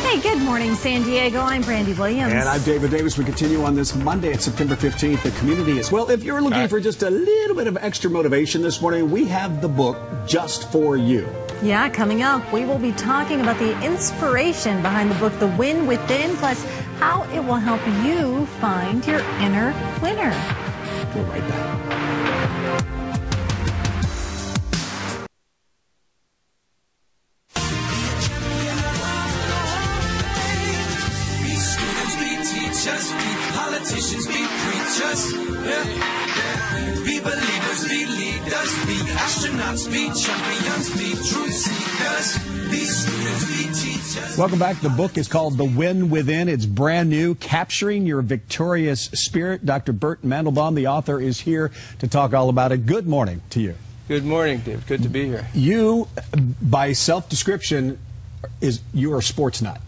Hey, good morning, San Diego. I'm Brandy Williams. And I'm David Davis. We continue on this Monday. It's September 15th. The community is, well, if you're looking for just a little bit of extra motivation this morning, we have the book just for you. Yeah, coming up, we will be talking about the inspiration behind the book, The Win Within, plus how it will help you find your inner winner. We're right back. Politicians be preachers, be believers, be leaders, be astronauts, be champions, be truth seekers, be students, be teachers. Welcome back. The book is called The Win Within. It's brand new, Capturing Your Victorious Spirit. Dr. Bert Mandelbaum, the author, is here to talk all about it. Good morning to you. Good morning, Dave. Good to be here. You, by self-description, you're a sports nut.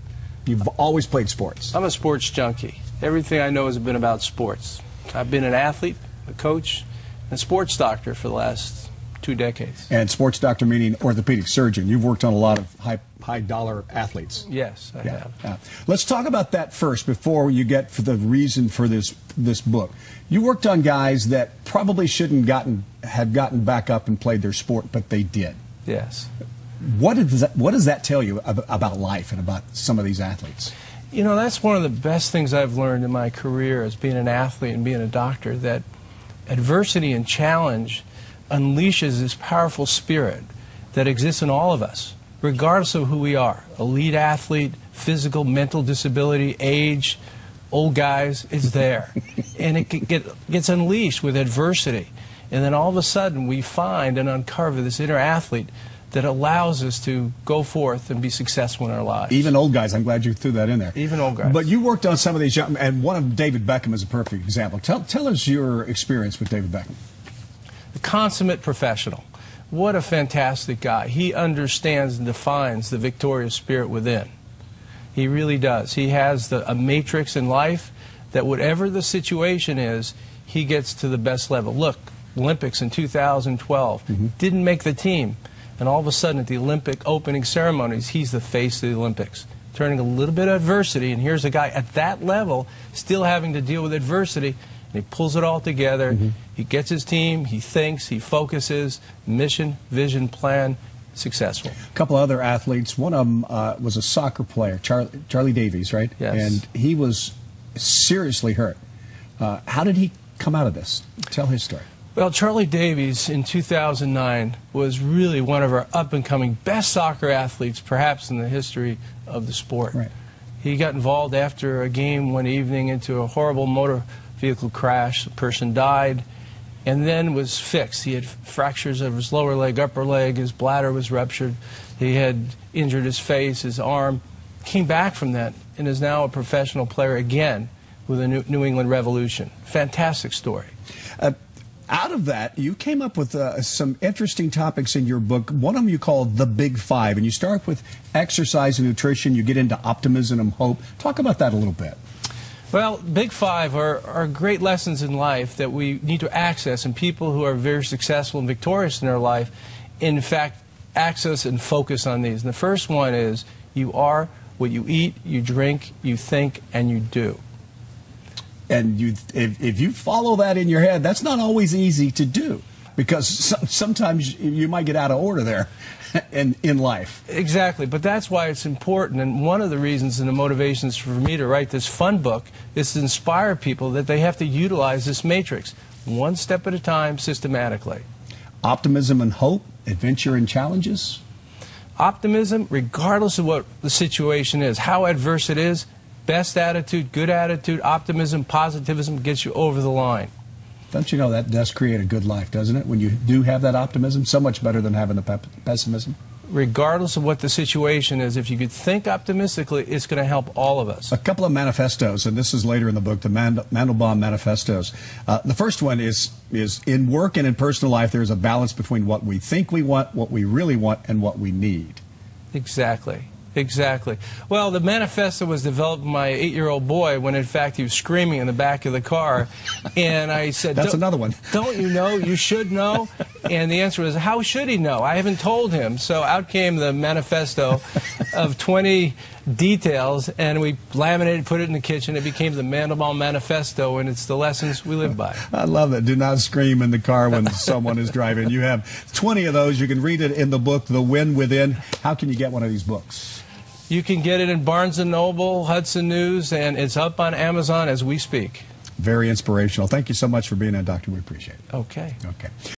You've always played sports. I'm a sports junkie. Everything I know has been about sports. I've been an athlete, a coach, and a sports doctor for the last 2 decades. And sports doctor meaning orthopedic surgeon. You've worked on a lot of high-dollar athletes. Yes, I have. Let's talk about that first before you get for the reason for this book. You worked on guys that probably shouldn't have gotten back up and played their sport, but they did. Yes. What does that tell you about life and about some of these athletes? You know, that's one of the best things I've learned in my career as being an athlete and being a doctor, that adversity and challenge unleashes this powerful spirit that exists in all of us, regardless of who we are. Elite athlete, physical, mental disability, age, old guys, it's there. And it gets unleashed with adversity. And then all of a sudden we find and uncover this inner athlete that allows us to go forth and be successful in our lives. Even old guys. I'm glad you threw that in there. Even old guys. But you worked on some of these young, and one of them, David Beckham, is a perfect example. Tell us your experience with David Beckham. The consummate professional. What a fantastic guy. He understands and defines the victorious spirit within. He really does. He has a matrix in life that whatever the situation is, he gets to the best level. Look, Olympics in 2012, didn't make the team. And all of a sudden, at the Olympic opening ceremonies, he's the face of the Olympics, turning a little bit of adversity. And here's a guy at that level still having to deal with adversity. And he pulls it all together. He gets his team. He thinks. He focuses. Mission, vision, plan, successful. A couple other athletes. One of them was a soccer player, Charlie Davies, right? Yes. And he was seriously hurt. How did he come out of this? Tell his story. Well, Charlie Davies in 2009 was really one of our up-and-coming best soccer athletes, perhaps in the history of the sport. Right. He got involved after a game one evening into a horrible motor vehicle crash. The person died and then was fixed. He had fractures of his lower leg, upper leg. His bladder was ruptured. He had injured his face, his arm. Came back from that and is now a professional player again with the New England Revolution. Fantastic story. Out of that, you came up with some interesting topics in your book. One of them you call The Big Five, and you start with exercise and nutrition. You get into optimism and hope. Talk about that a little bit. Well, Big Five are great lessons in life that we need to access, and people who are very successful and victorious in their life, in fact, access and focus on these. And the first one is you are what you eat, you drink, you think, and you do. And if you follow that in your head, that's not always easy to do, because sometimes you might get out of order there in life. Exactly, but that's why it's important. And one of the reasons and the motivations for me to write this fun book is to inspire people that they have to utilize this matrix, one step at a time, systematically. Optimism and hope, adventure and challenges. Optimism, regardless of what the situation is, how adverse it is. Best attitude, good attitude, optimism, positivism gets you over the line. Don't you know that does create a good life, doesn't it? When you do have that optimism, so much better than having the pessimism. Regardless of what the situation is, if you could think optimistically, it's going to help all of us. A couple of manifestos, and this is later in the book, the Mandelbaum manifestos. The first one is in work and in personal life, there's a balance between what we think we want, what we really want, and what we need. Exactly. Exactly. Well, the manifesto was developed by my 8-year-old boy when, in fact, he was screaming in the back of the car. And I said, that's another one. Don't you know? You should know. And the answer was, how should he know? I haven't told him. So out came the manifesto of 20 details, and we laminated, put it in the kitchen. It became the Mandelbaum Manifesto, and it's the lessons we live by. I love it. Do not scream in the car when someone is driving. You have 20 of those. You can read it in the book, The Win Within. How can you get one of these books? You can get it in Barnes & Noble, Hudson News, and it's up on Amazon as we speak. Very inspirational. Thank you so much for being on, Doctor. We appreciate it. Okay. Okay.